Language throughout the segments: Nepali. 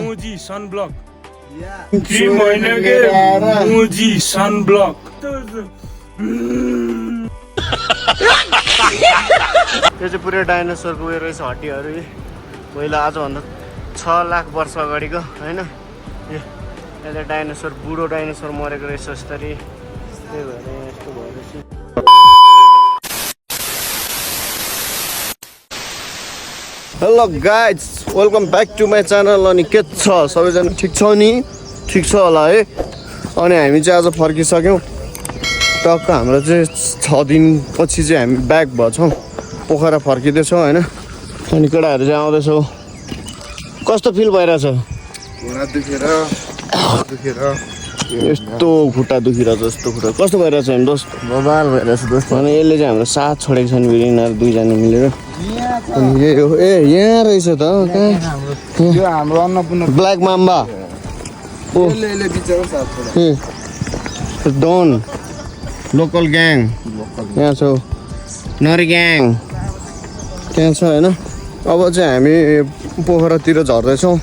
Muji sunblock. 3 महीने के Muji sunblock. यो चाहिँ पुरै डाइनोसरको उयो रहेछ हड्डीहरू पहिला आजभन्दा 6 लाख वर्ष अगाडिको होइन यसले डाइनोसर बुढो डाइनोसर मरेको रहेछ यसरी त्यही भएर यस्तो भएपछि hello guys welcome back to my channel अनि के छ सबैजना ठिक छ नि ठिक छ होला है अनि हामी चाहिँ आज फर्किसक्यौँ टक्क हाम्रो चाहिँ 6 दिनपछि चाहिँ हामी ब्याक भएछौँ पोखरा फर्किँदैछौँ होइन अनि केटाहरू चाहिँ आउँदैछौँ कस्तो फिल भइरहेछ यस्तो खुट्टा दुखिरहेछ यस्तो खुट्टा कस्तो भइरहेछ हामी दोस्त बबाल भइरहेछ दोस्त अनि यसले चाहिँ हाम्रो साथ छोडेको छन् यिनीहरू दुईजना मिलेर अनि यही हो ए यहाँ रहेछ त हाम्रो Annapurna black mamba done local gang यहाँ छ नरी ग्याङ त्यहाँ छ होइन अब चाहिँ हामी पोखरातिर झर्दैछौँ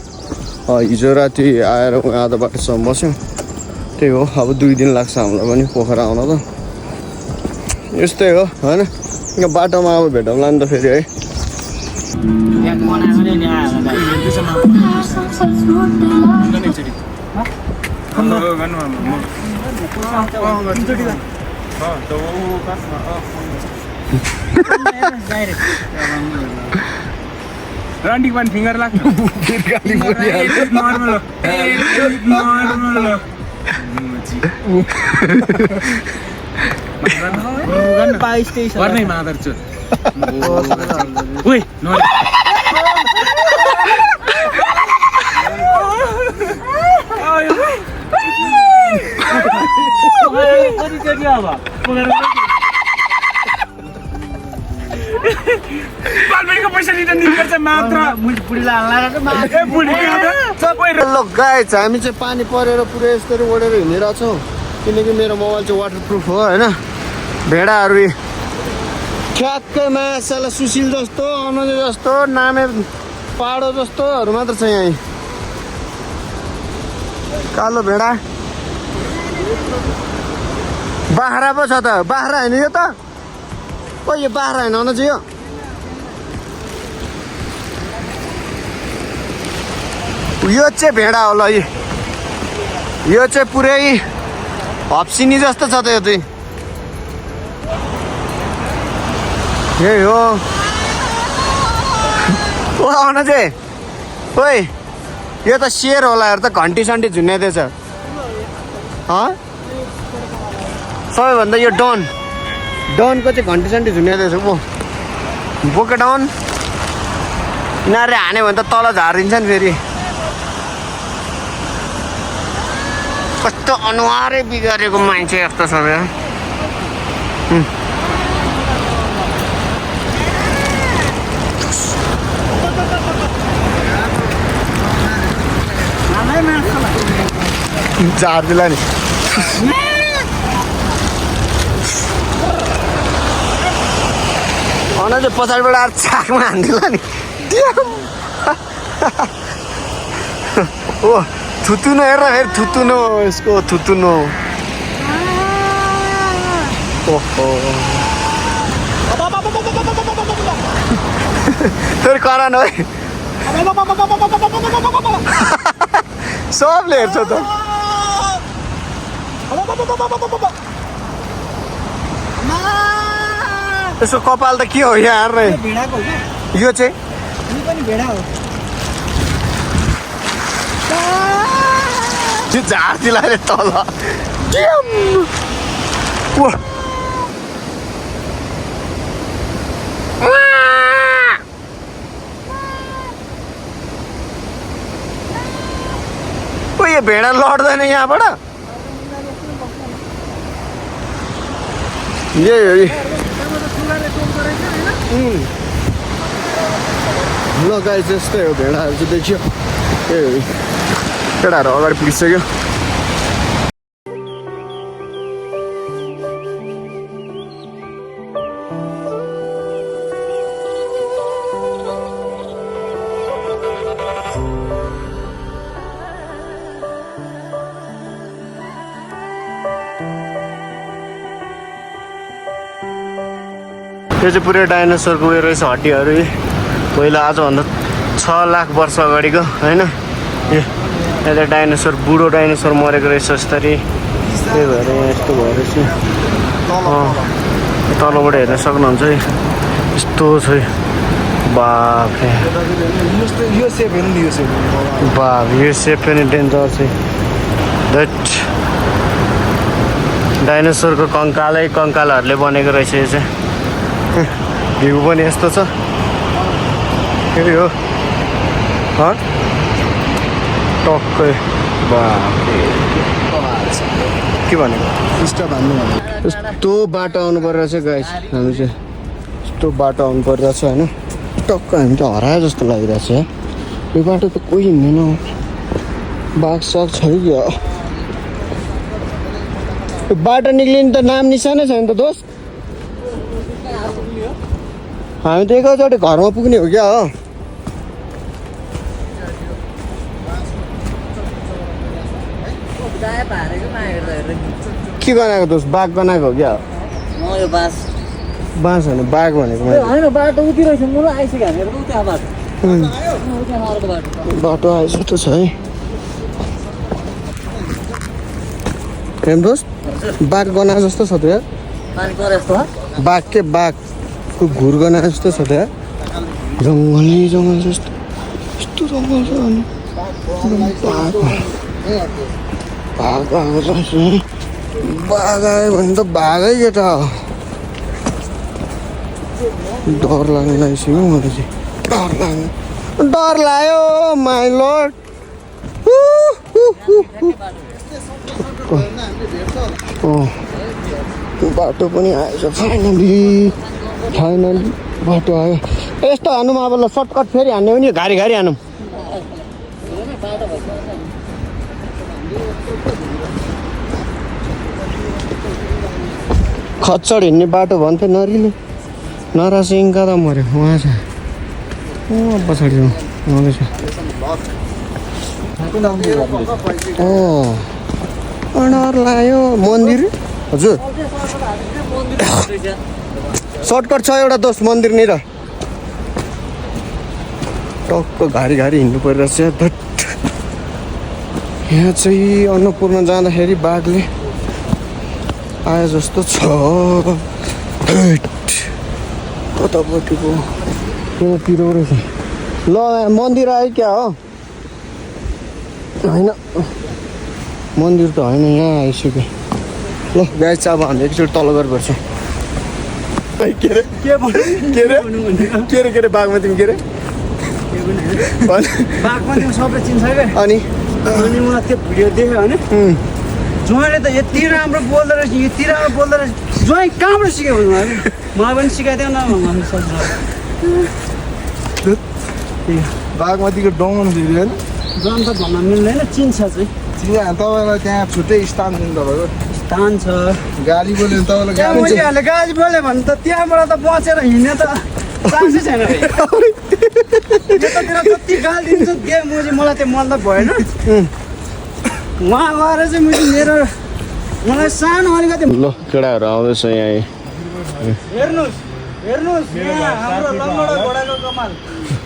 हिजो राति आएर आधा बाटोसम्म बस्यौँ त्यही हो अब 2 दिन लाग्छ हामीलाई पनि पोखरा आउन त यस्तै हो होइन यहाँ बाटोमा अब भेटौँला नि त फेरि है Randy one finger like normal. Buy station. What name mother chut? Wait, no. बालबेडीको पैसा रिटर्न दिनुपर्छ मात्र बुढीलाई हाल्न लाग्यो हेलो गाइज हामी चाहिँ पानी परेर पुरै यस्तरी ओढेर हिँडिरहेछौँ किनकि मेरो मोबाइल चाहिँ वाटरप्रुफ हो होइन भेडाहरू ठ्याक्कै माछालाई सुशील जस्तो अनुज जस्तो नामे पाडो जस्तोहरू मात्र छ यहाँ कालो भेडा बाख्रा पो छ त बाख्रा होइन यो त ओ यो बाख्रा होइन अनुज यो चाहिँ भेडा होला यो चाहिँ पुरै हप्सिनी जस्तो छ त यो चाहिँ यही हो ओ आउन चाहिँ ओइ यो त शेर होला हेर त घन्टी सन्टी झुन्याइदिएछ सबैभन्दा यो डनको चाहिँ घन्टी सन्टी झुन्याइदिएछ बोके डन यिनीहरूले हान्यो भने त तल झारिदिन्छ नि फेरि कस्तो अनुहारै बिगारेको मान्छे यस्तो सबै झार्दिला नि अन चाहिँ पछाडिबाट आएर छाकमा हान्दिला नि ओ थुतुनो हेर फेरि थुतुनो यसको थुतुनो ओहो फेरि करान है सबले हेर्छ त यसको कपाल त के हो यहाँ हेर्ने यो चाहिँ त्यो झारती लाग्यो तल यो भेडा लड्दैन यहाँबाट यही ल गाई जस्तै हो भेडाहरू चाहिँ देखियो ए केटाहरू अगाडि पुगिसक्यो यो चाहिँ पुरै डाइनोसरको उयो रहेछ हड्डीहरू पहिला आजभन्दा 6 लाख वर्ष अगाडिको होइन यता डाइनोसर बुढो डाइनोसर मरेको रहेछ यस्तरी त्यही भएर यहाँ यस्तो भएर चाहिँ तलबाट हेर्न सक्नुहुन्छ है यस्तो छ बाफ बाफ यो सेप पनि डेन्जर चाहिँ द्याट डाइनोसरको कङ्कालहरूले बनेको रहेछ यो चाहिँ भ्यू पनि यस्तो छ के हो टक्कै के भनेको यस्तो बाटो आउनु परिरहेछ गाइस हामी चाहिँ यस्तो बाटो आउनु परिरहेछ होइन टक्क हामी त हरायो जस्तो लागिरहेछ यो बाटो त कोही हिँड्दैन बाघ साग छ कि बाटो निक्लिने त नाम निशानै छैन त दोस्त हामी त एकैचोटि घरमा पुग्ने हो क्या हो के गनाएको दोस्त बाघ गनाएको हो क्या बाँस होइन बाघ भनेको बाटो आएछ त छ है प्रेम दोस्त बाघ गनाएको जस्तो छ त यार बाघ के बाघको घुर गनाएको जस्तो छ त यार जङ्गल जस्तो यस्तो जङ्गल छ अनि बाघ आएको छ बाघ आयो भने त बाघै केटा डर लाग्नु लागिसक्यो मलाई चाहिँ डर लाग्यो माई लर्ड बाटो पनि आएछ फाइनली बाटो आयो यस्तो हानौँ अब ल सर्टकट फेरि हान्ने हो नि घारी हानौँ खच्चड हिँड्ने बाटो भन्थ्यो नरिले नरासिङका त मऱ्यो उहाँ छ पछाडि आउँदैछ डर लाग्यो मन्दिर हजुर सर्टकट छ एउटा दोस्त मन्दिरनिर टक्क घारी हिँड्नु परिरहेछ धट यहाँ चाहिँ अन्नपूर्ण जाँदाखेरि बाघले आए जस्तो छ कतापट्टिको यहाँतिर रहेछ ल मन्दिर आयो क्या हो होइन मन्दिर त होइन यहाँ आइसक्यो ल गाई चाहिँ अब हामी एकचोटि तल गर्नुपर्छ के अरे बाघमा तिमी के अरे बाघमा तिमी सबै चिन्छ क्या अनि मलाई त्यो भिडियो देख्यो भने ज्वाइँले त यति राम्रो बोल्दो रहेछ ज्वाइँ कहाँबाट सिक्यो भने मलाई पनि सिकाइदियो न बागमतीको डाउन फेरि होइन जन त भन्न मिल्दैन चिन्छ चाहिँ तपाईँलाई त्यहाँ छुट्टै स्थान दिनु तपाईँको स्थान छ गाली बोल्यो भने तपाईँलाई गाली बोल्यो भने त त्यहाँबाट त बचेर हिँड्ने त चान्सै छैन यतातिर जति गाली दिन्छ त्यो मलाई त्यो मतलब भएन उहाँ गएर चाहिँ मेरो मलाई सानो अलिकति ल केटाहरू आउँदैछ यहाँ हेर्नुहोस् यहाँ हाम्रो लङ्गडा घोडाको कमाल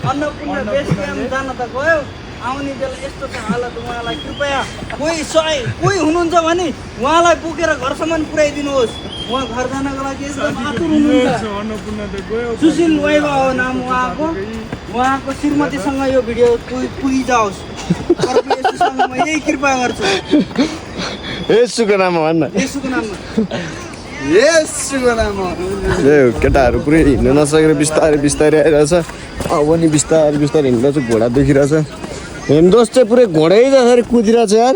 अन्नपूर्ण बेस क्याम्प जान त गयो आउने बेला यस्तो छ हालत उहाँलाई कृपया कोही हुनुहुन्छ भने उहाँलाई बोकेर घरसम्म पुर्याइदिनुहोस् उहाँ घर जानको लागि एकदम आतुर हुनुहुन्छ सुशील वैभव हो नाम उहाँको श्रीमतीसँग यो भिडियो पुगिजाओस् म यही कृपा गर्छु यसुको नाममा भन्न यसको नाममा केटाहरू पुरै हिँड्न नसकेर बिस्तारै बिस्तारै आइरहेछ अब नि बिस्तारै बिस्तारै हिँड्दैछ घोडा देखिरहेछ हेमदोस चाहिँ पुरै घोडै जसरी कुदिरहेछ यार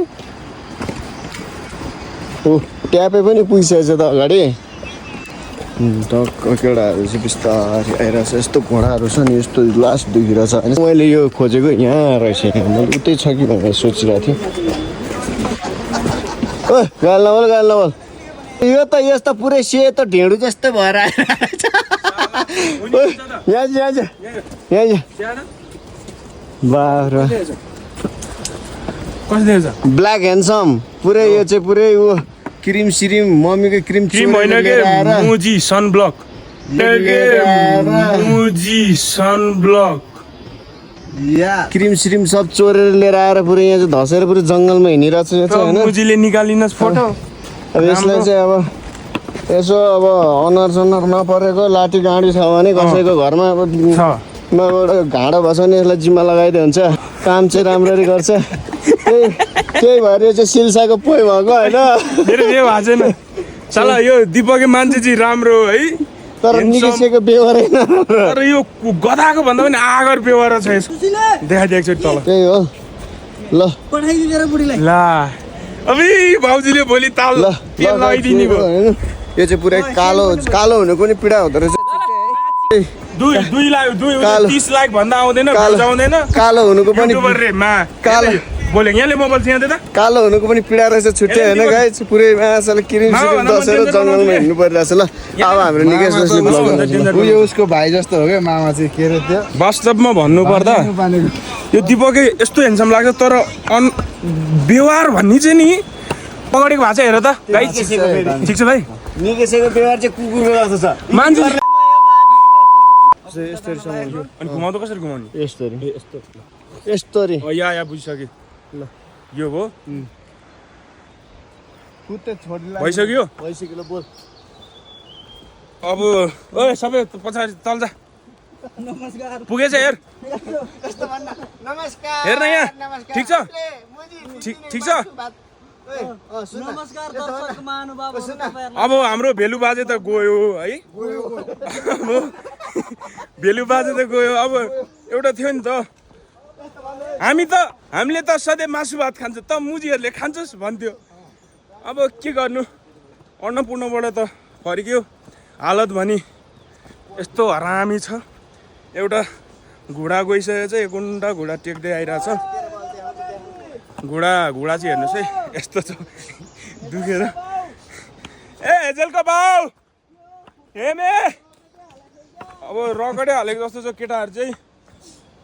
ओ ट्यापे पनि पुगिसकेछ त अगाडि टक्क केटाहरू चाहिँ बिस्तारै आइरहेछ यस्तो घोडाहरू छ नि यस्तो लास्ट देखिरहेछ होइन मैले यो खोजेको यहाँ रहेछ मैले उतै छ कि भनेर सोचिरहेको थिएँ ओ गाल नबोल यो त यस्तो पुरै सेतो ढेँडो जस्तो भएर आइरहेछ ब्ल्याक ह्यान्डसम पुरै यो चाहिँ पुरै ऊ क्रिम सिरिम मम्मीको क्रिम होइन के मुजी सनब्लक क्रिम सिरिम सब चोरेर लिएर आएर पुरै यहाँ चाहिँ धसेर पुरै जङ्गलमा हिँडिरहेको छ होइन मुजीले निकालिनुहोस् फोटो अब यसलाई चाहिँ अब यसो अब अनुहार सनुहार नपरेको लाठी गाडी छ भने कसैको घरमा अब घाँडो भएछ भने यसलाई जिम्मा लगाइदियो हुन्छ काम चाहिँ राम्ररी गर्छ त्यही भएर यो चाहिँ सिल्साको पोइ भएको होइन मेरो यो भएको छैन साला यो दिपके मान्छे चाहिँ राम्रो है तर निकिसेको बेहोरै तर यो गधाको भन्दा पनि आगर बेहोरा छ यसको देखाइदिएको छु तल त्यही हो ल पठाइदिएर बुढीलाई ला अबे भाउजूले भोलि ताल तेल लगाइदिने भयो होइन यो चाहिँ पुरै कालो हुनु पनि पीडा हुँदो रहेछ दुई लाख 30 लाख भन्दा आउँदैन आउँदैन कालो हुनुको पनि कालो बोले यहाँले मोबाइल थियो त कालो हुनुको पनि पीडा रहेछ छुट्टै होइन गाइस पुरै माछाले क्रिम सिरिम दसेर जङ्गलमा हिँड्नु परिरहेछ ल अब हाम्रो निकै जसले ब्लग उयो उसको भाइ जस्तो हो क्या मामा चाहिँ के अरे त्यो वास्तवमा भन्नुपर्दा यो दिपकै यस्तो ह्यान्डसम लाग्छ तर व्यवहार भन्ने चाहिँ नि पगडेको भएको छ हेर त गाइस ठिक छ भाइ निकेशको व्यवहार चाहिँ कुकुरको जस्तो छ मान्छे अनि घुमाउँदा कसरी घुमाउने यस्तोरी या बुझिसकेँ ल यो हो भइसक्यो बोल अब ओए सबै पछाडि चल जा पुगेछ हेर हेर न यहाँ ठिक छ ठिक छ नमस्कार दर्शक महानुभाव अब हाम्रो भेलु बाजे त गयो है भेलु बाजे त गयो अब एउटा थियो नि त हामीले त सधैँ मासु भात खान्छ त मुजीहरूले खान्छस् भन्थ्यो अब के गर्नु अन्नपूर्णबाट त फर्क्यो हालत भनी यस्तो हरामी छ एउटा घुँडा गइसकेको छ एक गुन्डा घुँडा टेक्दै आइरहेछ घुँडा चाहिँ हेर्नुहोस् है यस्तो छ दुखेर ए हेजेलको बाउ हेमे अब रगडै हालेको जस्तो छ केटाहरू चाहिँ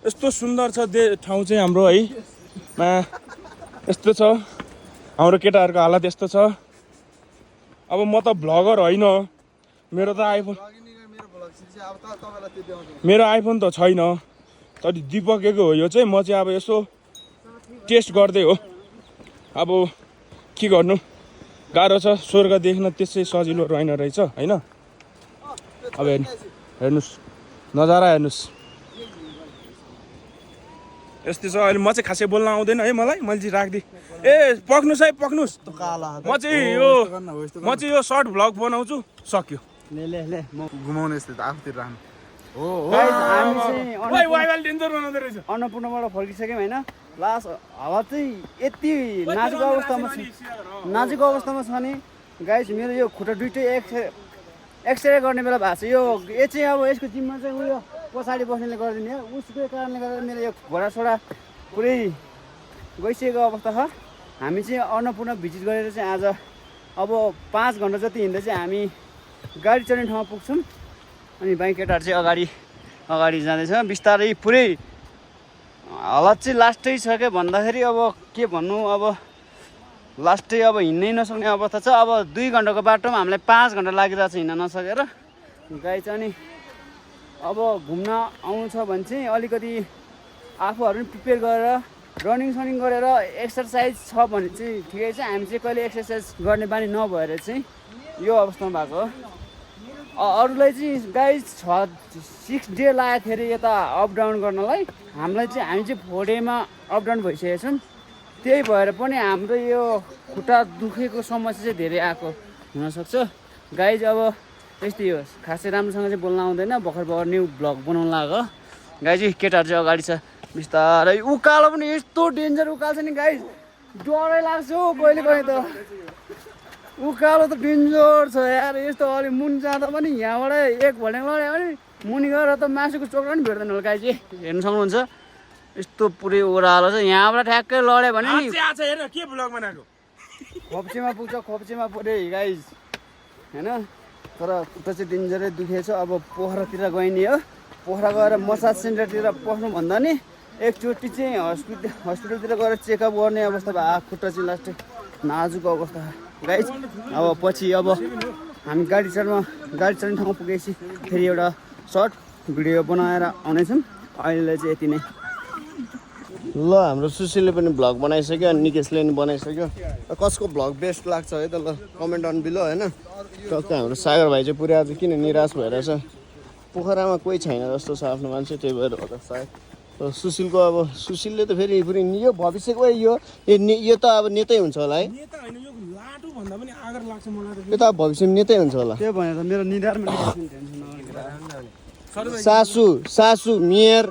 यस्तो सुन्दर छ ठाउँ चाहिँ हाम्रो है यस्तो छ हाम्रो केटाहरूको हालत यस्तो छ अब म त भ्लगर होइन मेरो आइफोन त छैन तर दिपकको हो यो चाहिँ म चाहिँ अब यसो टेस्ट गर्दै हो अब के गर्नु गाह्रो छ स्वर्ग देख्न त्यसै सजिलो रहेन रहेछ होइन अब हेर्नुहोस् नजारा हेर्नुहोस् यस्तै छ अहिले म चाहिँ खासै बोल्न आउँदैन है मलाई मैले चाहिँ राखिदिएँ ए पक्नुहोस् है पक्नुहोस् म चाहिँ यो सर्ट भ्लग बनाउँछु सक्यो घुमाउने यस्तो आफूतिर राख्नु अन्नपूर्णबाट फर्किसक्यौँ होइन लास्ट हालत चाहिँ यति नाजुक अवस्थामा छ नि गाइस मेरो यो खुट्टा दुइटै एक्सरे गर्ने बेला भएको छ यो चाहिँ अब यसको जिम्मा चाहिँ उयो पछाडि बस्नेले गरिदिने उसको कारणले गर्दा मेरो यो घोडासोडा पुरै गइसकेको अवस्था छ हामी चाहिँ अन्नपूर्ण भिजिट गरेर चाहिँ आज अब 5 घन्टा जति हिँड्दा चाहिँ हामी गाडी चढ्ने ठाउँमा पुग्छौँ अनि बाइक केटाहरू चाहिँ अगाडि जाँदैछ बिस्तारै पुरै हालत चाहिँ लास्टै छ क्या भन्दाखेरि अब के भन्नु अब लास्टै अब हिँड्नै नसक्ने अवस्था छ। अब 2 घन्टाको बाटोमा हामीलाई 5 घन्टा लागिरहेको छ हिँड्न नसकेर। गाइज अनि अब घुम्न आउनु छ भने चाहिँ अलिकति आफूहरू पनि प्रिपेयर गरेर रनिङ सनिङ गरेर एक्सर्साइज छ भने चाहिँ ठिकै छ। हामी चाहिँ कहिले एक्सर्साइज गर्ने बानी नभएर चाहिँ यो अवस्थामा भएको हो। अरूलाई चाहिँ गाइज 6 डे लागेको थियो अरे यता अप डाउन गर्नलाई। हामीलाई चाहिँ हामी चाहिँ 4 डेमा अप डाउन भइसकेको छौँ। त्यही भएर पनि हाम्रो यो खुट्टा दुखेको समस्या चाहिँ धेरै आएको हुनसक्छ। गाइज अब यस्तै हो, खासै राम्रोसँग चाहिँ बोल्न आउँदैन। भर्खर न्यू भ्लग बनाउनु लाग्यो। गाइज केटाहरू चाहिँ अगाडि छ बिस्तारै। उकालो पनि यस्तो डेन्जर उकालो छ नि गाइज, डरै लाग्छ हौ कहिले कहिले त। उकालो त डेन्जर छ यार। यस्तो अलि मुनि जाँदा पनि यहाँबाट 1 भल्ट्याङ लड्यो भने मुनि गएर त मासुको चोक्रा पनि भेट्दैन होला गाइज। हेर्नु सक्नुहुन्छ यस्तो पुरै ओह्रालो छ। यहाँबाट ठ्याक्कै लड्यो भने नि के भ्लग बनाएको खोप्चेमा पुग्छ, खोप्चेमा पुरै गाइज होइन। तर खुट्टा चाहिँ डेन्जरै दुखेछ। अब पोखरातिर गइने हो। पोखरा गएर मसाज सेन्टरतिर पस्नुभन्दा नि एकचोटि चाहिँ हस्पिटलतिर गएर चेकअप गर्ने अवस्था भयो। खुट्टा चाहिँ लास्टै नाजुक अवस्था गाइज। अब पछि अब हामी गाडी चढ्ने ठाउँमा पुगेपछि फेरि एउटा सर्ट भिडियो बनाएर आउनेछौँ। अहिलेलाई चाहिँ यति नै। ल हाम्रो सुशीलले पनि भ्लग बनाइसक्यो अनि निकेशले पनि बनाइसक्यो। कसको भ्लग बेस्ट लाग्छ है त ल कमेन्ट अन बिलो होइन। टक्कै हाम्रो सागर भाइ चाहिँ पुरै आज किन निराश भइरहेछ। पोखरामा कोही छैन जस्तो छ आफ्नो मान्छे, त्यही भएर होला सायद। सुशीलको अब सुशीलले त फेरि यो भविष्यको यो त अब नेतै हुन्छ होला है। नेता होइन यो लाटो भन्दा पनि आगर लाग्छ मलाई त। यो त अब भविष्यमा नेतै हुन्छ होला। त्यो भनेर मेरो निधारमा सासु मेयर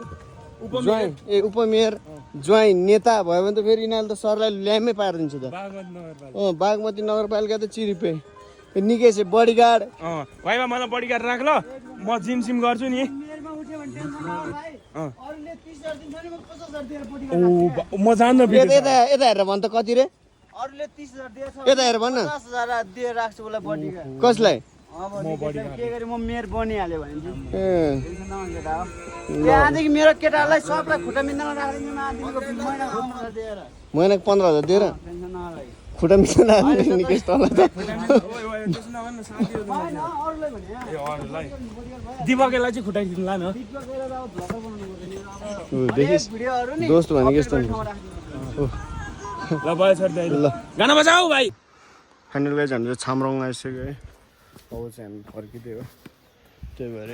ज्वाइँ उपमेयर ज्वाइँ नेता भयो भने त फेरि यिनीहरूले त सरलाई ल्यामै पारिदिन्छ त। बागमती नगरपालिका त चिरिपे। निकै चाहिँ बडीगार्ड भाइबा मलाई बडीगार्ड राख ल, म जिम गर्छु नि। म जान्न यता हेरेर भन् त कति रे? अरूले 30,000 दिएछ, यता हेरेर भन् न 50,000 दिएर राख्छु उसलाई बडीगार्ड। कसलाई? के गरी म मेयर बनिहाल्यो भने त्यहाँदेखि मेरो केटाहरूलाई सबलाई खुट्टा मिल्न राखिदिनु महिनाको 15,000 दिएर खुट्टा मिल्न राख्नु निकेश तल त। दिपकलाई चाहिँ खुट्टाइदिनु ला न। देखिस् दोस्त भनेको यस्तो हुन्छ। ल भयो छोड्दै ल गाना बजाऊ भाइ। फाइनल गाइज हामी चाहिँ छामरङ आइसक्यो है। अब चाहिँ हामी फर्किँदै हो। त्यही भएर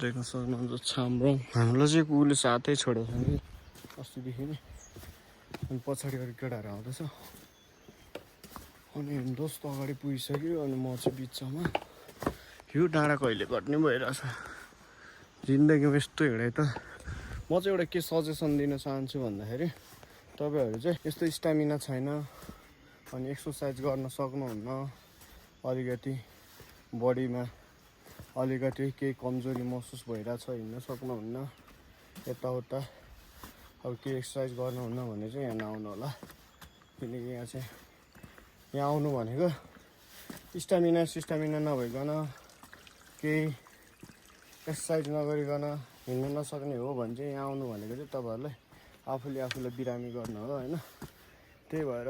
देख्न सक्नुहुन्छ छामरङ। हामीलाई चाहिँ उसले साथै छोडेको छ नि अस्तिदेखि नै। अनि पछाडि अरू केटाहरू आउँदैछ। अनि दोस्त अगाडि पुगिसक्यो अनि म चाहिँ बिचमा। यो डाँडा कहिले घट्ने भइरहेछ जिन्दगीमा यस्तो हिँडे त। म चाहिँ एउटा के सजेसन दिन चाहन्छु भन्दाखेरि तपाईँहरू चाहिँ यस्तो स्टामिना छैन अनि एक्सर्साइज गर्न सक्नुहुन्न, अलिकति बडीमा अलिकति केही कमजोरी महसुस भइरहेछ, हिँड्न सक्नुहुन्न, यताउता अब केही एक्सर्साइज गर्नुहुन्न भने चाहिँ यहाँ नआउनु होला। किनकि यहाँ चाहिँ यहाँ आउनु भनेको स्टामिना नभइकन केही एक्सर्साइज नगरिकन हिँड्न नसक्ने हो भने चाहिँ यहाँ आउनु भनेको चाहिँ तपाईँहरूलाई आफूले बिरामी गर्नु हो होइन। त्यही भएर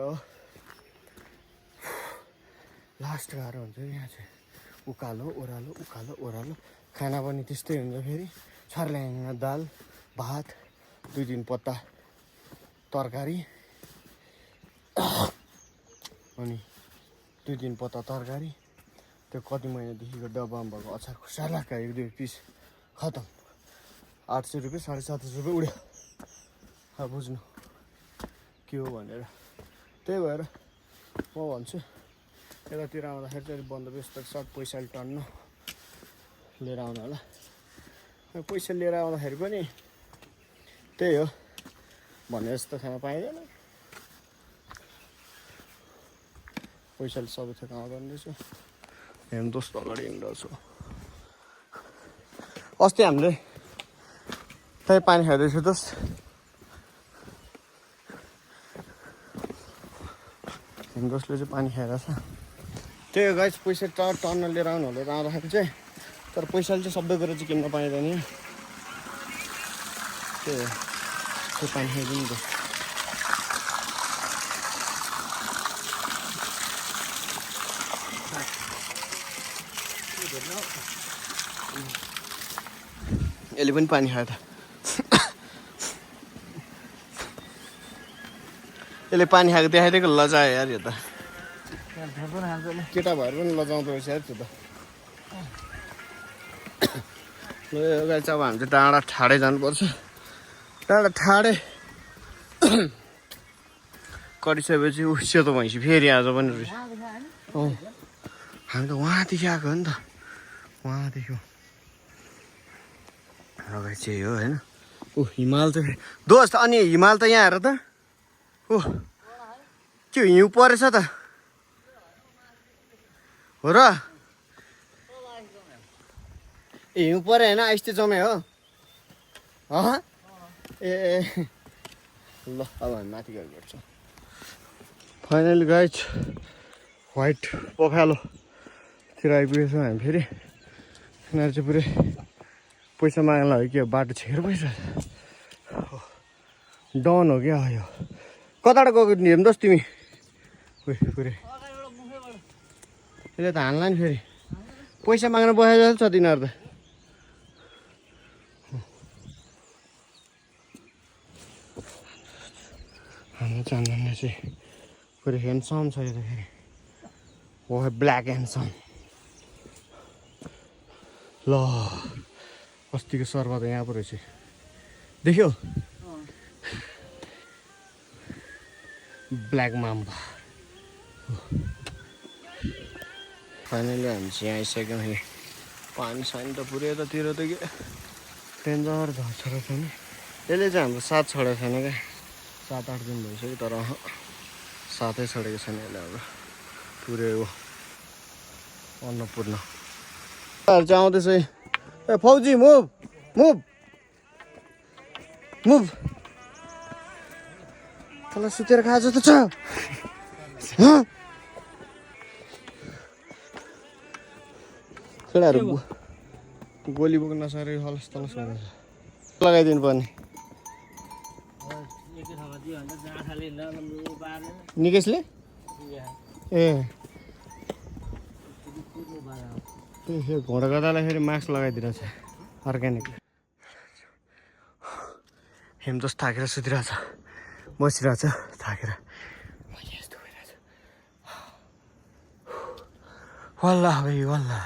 लास्ट गाह्रो हुन्छ यहाँ चाहिँ उकालो ओह्रालो। खाना पनि त्यस्तै हुन्छ फेरि छर्ल्याङ्गमा दाल भात 2-3 पत्ता तरकारी अनि 2-3 पत्ता तरकारी। त्यो कति महिनादेखिको डब्बामा भएको अचार खुसाला खायो 2 पिस खतम। 800 रुपियाँ 750 रुपियाँ उड्यो। अब बुझ्नु के हो भनेर। त्यही भएर म भन्छु यतातिर आउँदाखेरि चाहिँ बन्दोबस्त साथ पैसाले टन्न लिएर आउनु होला। पैसा लिएर आउँदाखेरि पनि त्यही हो भने जस्तो खाना पाइँदैन। पैसाले सबै थोक आउँदैन रहेछ। हेर्नु दोस्त अगाडि हिँड्दैछु। अस्ति हामीले त्यही पानी खाँदैछ दोस्त। दोस्तले चाहिँ पानी खाइरहेछ। त्यही हो गाइस पैसा टर्न लिएर आउनु होला आउँदाखेरि चाहिँ। तर पैसाले चाहिँ सबै कुरो चाहिँ किन्न पाइँदैन। त्यही हो त्यो पानी खाइदिनु त। यसले पनि पानी खायो त यसले पानी खाएको देखाइदिएको लजायो यार यो त केटा भएर पनि लजाउँदो रहेछ यार त्यो त ल यो गाडी चाहिँ अब हामी चाहिँ डाँडा ठाडै जानुपर्छ डाँडा ठाडै गरिसकेपछि सेतो भैँसी फेरि आज पनि रहेछ हामी त वहाँदेखि आएको हो नि त वहाँदेखि अगाडि चाहिँ हो होइन हिमाल चाहिँ दोस्त अनि हिमाल त यहाँ हेर त के हिउँ परेछ त हो र ए हिउँ पऱ्यो होइन आइस चाहिँ जमे हो ए ल अब हामी माथि गएर गर्छौँ फाइनली गाइज व्हाइट पखालोतिर आइपुगेछौँ हामी फेरि यिनीहरू चाहिँ पुरै पैसा माग्न लाग्यो कि बाटो छेकेर भइसक्यो डन हो क्या यो कताबाट गएको नि हेर्नुहोस् तिमी पुरै यसले त हान्ला नि फेरि पैसा माग्न बसेको जस्तो छ तिनीहरू त हाम्रो चान्जनले चाहिँ पुरै ह्यान्डसम छ यो त फेरि ब्ल्याक ह्यान्डसम ल अस्तिको सर्वा त यहाँ पो रहेछ देख्यो ब्ल्याक माम्बा फाइनली हामी चाहिँ यहाँ आइसक्यौँ है पानी सानी त पुरै यतातिर त के डेन्जर झर्छ छैन यसले चाहिँ हाम्रो साथ छोडेको छैन क्या 7-8 दिन भइसक्यो तर साथै छोडेको छैन यसले अब पुरै हो अन्नपूर्ण चाहिँ आउँदैछ ए फौजी मुभ मुभ मुभ तँलाई सुतेर खाए जस्तो छ केटाहरू गोली बोक्न नसकेर हलस तलस गरेर लगाइदिनु पर्ने निकेशले ए घोडा गर्दालाई फेरि मास्क लगाइदिरहेछ अर्ग्यानिक हेमजोस थाकेर सुतिरहेछ बसिरहेछ थाकेर यस्तो भइरहेछ वल्ला भाइ वल्ला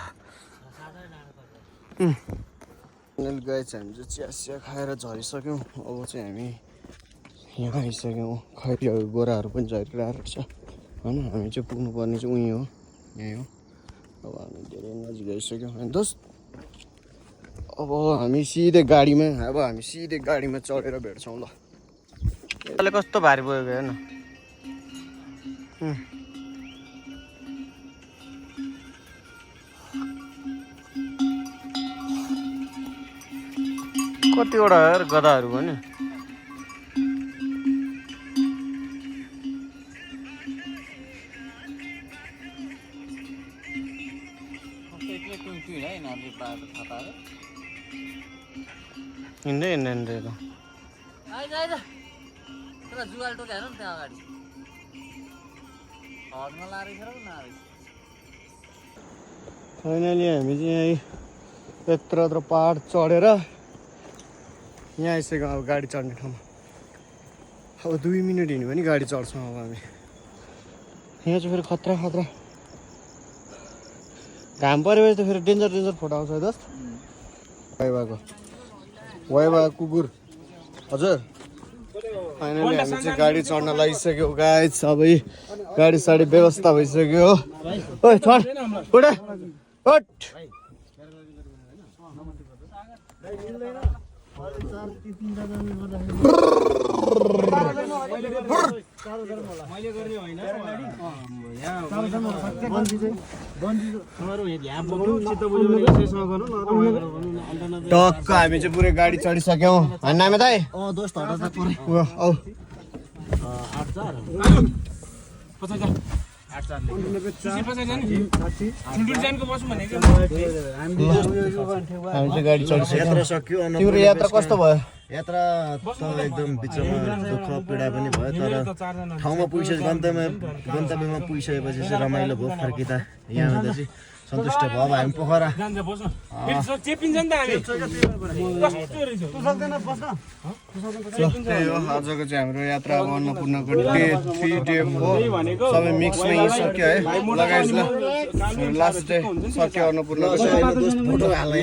गाई चाहिँ हामी चाहिँ चिया खाएर झरिसक्यौँ अब चाहिँ हामी यहाँ आइसक्यौँ खै गोराहरू पनि झरिरहेको छ होइन हामी चाहिँ पुग्नुपर्ने चाहिँ उहीँ हो यहीँ हो अब हामी धेरै नजिक आइसक्यौँ होइन दोस्त अब हामी सिधै गाडीमा चढेर भेट्छौँ ल यसले कस्तो भारी बोकेको हेर्न कतिवटा गदाहरू पनि हिँड्दै फाइनली हामी चाहिँ यत्रो पहाड चढेर यहाँ आइसक्यौँ अब गाडी चढ्ने ठाउँमा अब 2 मिनट हिँड्यो भने गाडी चढ्छौँ अब हामी यहाँ चाहिँ फेरि खतरा घाम परेपछि त फेरि डेन्जर फोटो आउँछ है दोस्त वाइबा कुकुर हजुर फाइनली हामी चाहिँ गाडी चढ्न लागिसक्यो गाइस सबै गाडी साडी व्यवस्था भइसक्यो ओइ छोड उडे हट टक्क हामी चाहिँ पुरै गाडी चढिसक्यौँ होइन हामी दाइ दोस्त औ हामी चाहिँ गाडी चढिसक्यौँ तिम्रो यात्रा कस्तो भयो यात्रा त एकदम बिचमा दुःख पीडा पनि भयो तर ठाउँमा गन्तव्यमा पुगिसकेपछि चाहिँ रमाइलो भयो फर्किँदा यहाँ आउँदा चाहिँ सन्तुष्ट भयो अब हामी पोखरा चेपिन्छ नि त हामी त्यही हो आजको चाहिँ हाम्रो यात्रा अब अन्नपूर्णको डे 3 डे 4 सबै मिक्समा यही सक्यो है लगाइस ल लास्ट डे सक्यो अन्नपूर्णको चाहिँ फोटो हाल्ने